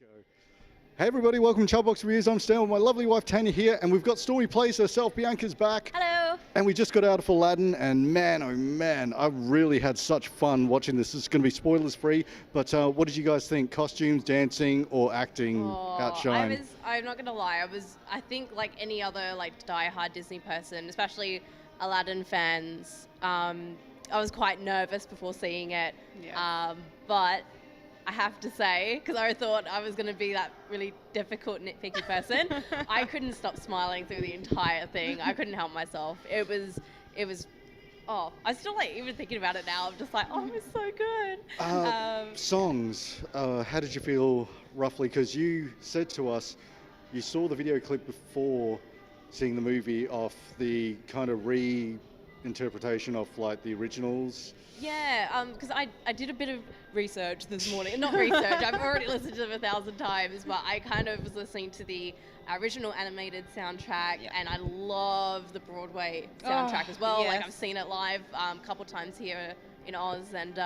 Go. Hey everybody, welcome to Chatbox Reviews. I'm Stan with my lovely wife Tania here, and we've got Stormy Plays herself. Bianca's back. Hello. And we just got out of Aladdin, and man, oh man, I really had such fun watching this. This is going to be spoilers free, but what did you guys think? Costumes, dancing, or acting outshine? I'm not gonna lie, I think like any other like die-hard Disney person, especially Aladdin fans, I was quite nervous before seeing it. Yeah. But I have to say, because I thought I was going to be that really difficult, nitpicky person, I couldn't stop smiling through the entire thing. I couldn't help myself. It was, I still like even thinking about it now. I'm just like, oh, it was so good. Songs, how did you feel roughly? Because you said to us, you saw the video clip before seeing the movie of the kind of reinterpretation of like the originals. Yeah, because I did a bit of research this morning. Not research, I've already listened to them 1,000 times, but I kind of was listening to the original animated soundtrack, and I love the Broadway soundtrack as well. Yes. Like I've seen it live a couple times here in Oz, and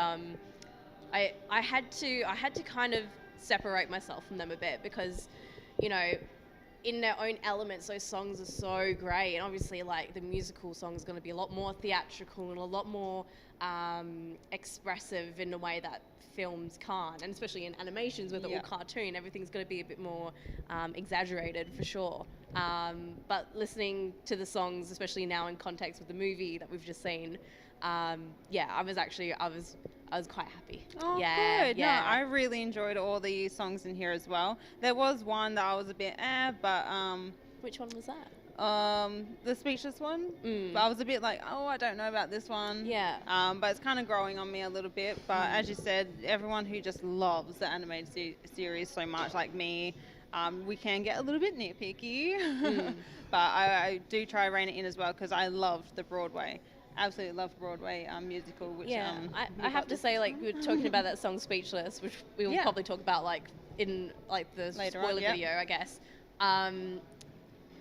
I had to kind of separate myself from them a bit because, you know, in their own elements, those songs are so great, and obviously like the musical song is going to be a lot more theatrical and a lot more expressive in a way that films can't, and especially in animations with it all cartoon, everything's going to be a bit more exaggerated for sure. But listening to the songs, especially now in context with the movie that we've just seen, I was quite happy. Oh, yeah, good. yeah. No, I really enjoyed all the songs in here as well. There was one that I was a bit but Which one was that? the Speechless one. But I was a bit like, oh, I don't know about this one. Yeah. But it's kind of growing on me a little bit. But as you said, everyone who just loves the animated series so much, like me, we can get a little bit nitpicky. But I do try to rein it in as well because I loved the Broadway. Absolutely love Broadway musical. Which I have to say, like, we were talking about that song "Speechless," which we will probably talk about like in like the Later spoiler on, yeah. video, I guess.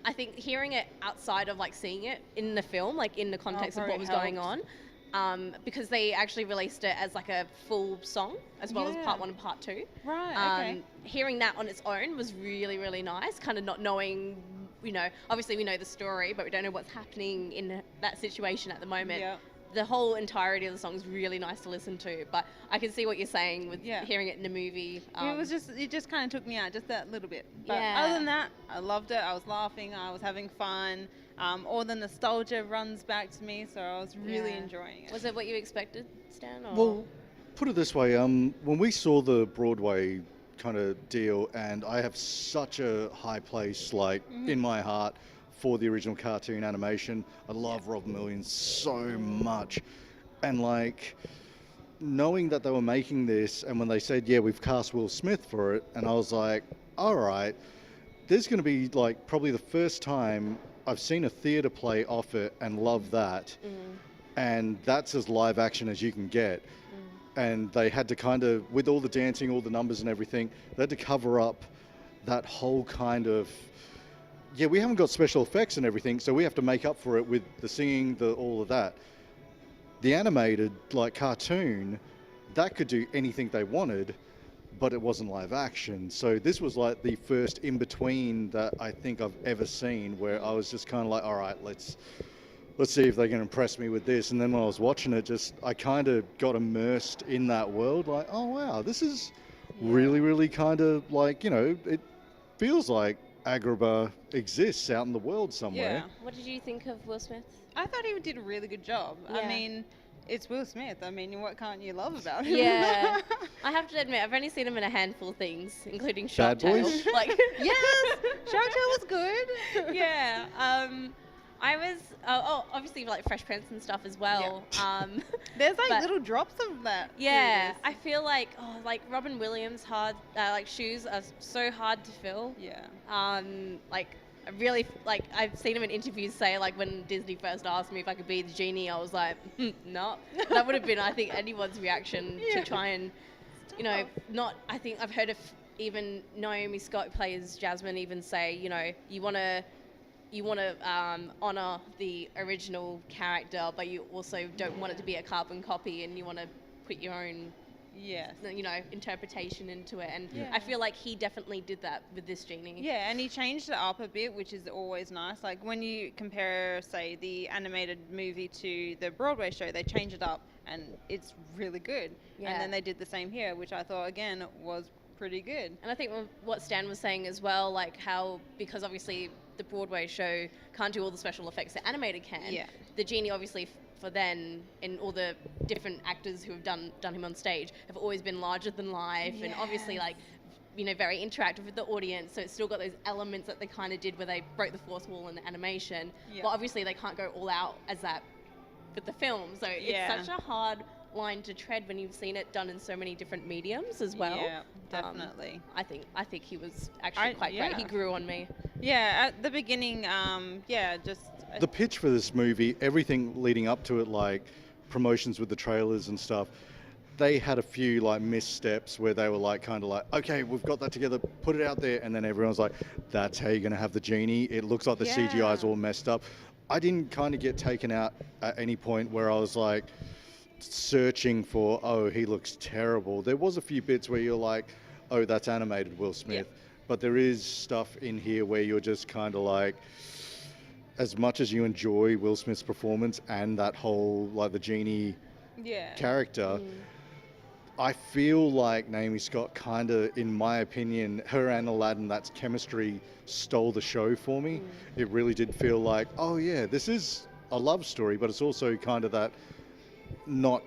I think hearing it outside of like seeing it in the film, like in the context of what was going on, because they actually released it as like a full song as well as part 1 and part 2. Right. Okay. Hearing that on its own was really, really nice. Kind of not knowing. You know, obviously we know the story, but we don't know what's happening in that situation at the moment. Yeah. The whole entirety of the song is really nice to listen to, but I can see what you're saying with hearing it in the movie. It just kind of took me out just that little bit. But other than that, I loved it. I was laughing. I was having fun. All the nostalgia runs back to me, so I was really enjoying it. Was it what you expected, Stan? Or? Well, put it this way, when we saw the Broadway kind of deal, and I have such a high place like in my heart for the original cartoon animation. I love Robin Williams so much, and like knowing that they were making this, and when they said we've cast Will Smith for it, and I was like, all right, there's going to be like probably the first time I've seen a theatre play off it and love that, and that's as live action as you can get. And they had to kind of, with all the dancing, all the numbers and everything, they had to cover up that whole kind of, we haven't got special effects and everything, so we have to make up for it with the singing, all of that. The animated, like cartoon, that could do anything they wanted, but it wasn't live action. So this was like the first in-between that I think I've ever seen where I was just kind of like, all right, let's see if they can impress me with this. And then when I was watching it, I kind of got immersed in that world. Like, oh wow, this is really, really kind of like, you know, it feels like Agrabah exists out in the world somewhere. Yeah. What did you think of Will Smith? I thought he did a really good job. Yeah. I mean, it's Will Smith. I mean, what can't you love about him? Yeah. I have to admit, I've only seen him in a handful of things, including Bad Shark Tale. Boys? Like, Yes, Shark Tale was good. yeah. I was obviously like Fresh Prince and stuff as well. There's like but- little drops of that. Yeah, series. I feel like Robin Williams like shoes are so hard to fill. Yeah. Like I really like I've seen him in interviews say like when Disney first asked me if I could be the genie, I was like, no. That would have been I think anyone's reaction to try and, you know, not. I think I've heard of even Naomi Scott, who plays Jasmine, even say, you know, you want to honor the original character, but you also don't want it to be a carbon copy, and you want to put your own Yes. you know, interpretation into it. And Yeah. I feel like he definitely did that with this genie. Yeah, and he changed it up a bit, which is always nice. Like when you compare, say, the animated movie to the Broadway show, they change it up and it's really good. Yeah. And then they did the same here, which I thought, again, was pretty good. And I think what Stan was saying as well, like how, because obviously the Broadway show can't do all the special effects that animated can, Yeah. the genie obviously for then, and all the different actors who have done him on stage have always been larger than life, and obviously like, you know, very interactive with the audience, so it's still got those elements that they kind of did where they broke the fourth wall in the animation, but obviously they can't go all out as that with the film, so it's such a hard line to tread when you've seen it done in so many different mediums as well. Yeah, definitely. I think he was actually quite great. He grew on me. Yeah, at the beginning, just... The pitch for this movie, everything leading up to it, like promotions with the trailers and stuff, they had a few like missteps where they were like kind of like, okay, we've got that together, put it out there, and then everyone's like, that's how you're going to have the genie. It looks like the CGI is all messed up. I didn't kind of get taken out at any point where I was like searching for, oh, he looks terrible. There was a few bits where you're like, oh, that's animated Will Smith. But there is stuff in here where you're just kind of like, as much as you enjoy Will Smith's performance and that whole, like, the genie character, I feel like Naomi Scott kind of, in my opinion, her and Aladdin, that's chemistry stole the show for me. It really did feel like, oh yeah, this is a love story, but it's also kind of that not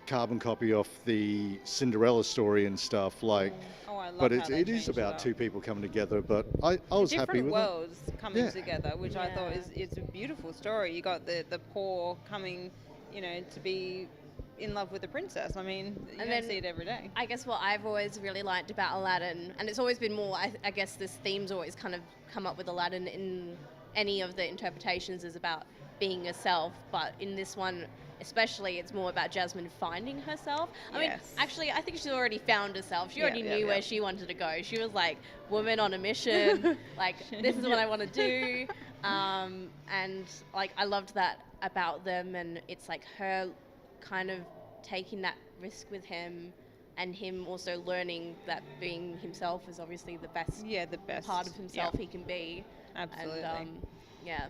carbon copy of the Cinderella story and stuff, like. I love But how they it is changed about up. two people coming together. But I was happy with it. Different worlds coming together, which I thought Yeah. is a beautiful story. You got the poor coming, you know, to be in love with the princess. I mean, you don't see it every day. I guess what I've always really liked about Aladdin, and it's always been more, I guess this theme's always kind of come up with Aladdin in any of the interpretations, is about being yourself, but in this one especially, it's more about Jasmine finding herself. I mean, actually, I think she's already found herself. She already knew where she wanted to go. She was like, woman on a mission, like, this is what I want to do. And like, I loved that about them, and it's like her kind of taking that risk with him, and him also learning that being himself is obviously the best part of himself he can be. Absolutely. And,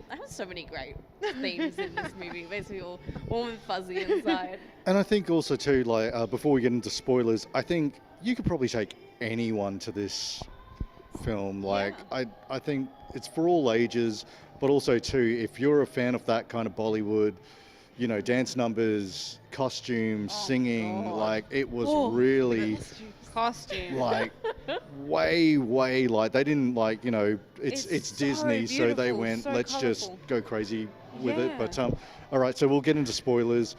there was so many great themes in this movie. It makes me all warm and fuzzy inside. And I think also too, like, before we get into spoilers, I think you could probably take anyone to this film. Like, I think it's for all ages, but also too, if you're a fan of that kind of Bollywood, you know, dance numbers, costumes, singing, like, it was really costume, like, way, like, they didn't, like, you know, it's Disney, so they went, let's just go crazy with it. But all right, so we'll get into spoilers.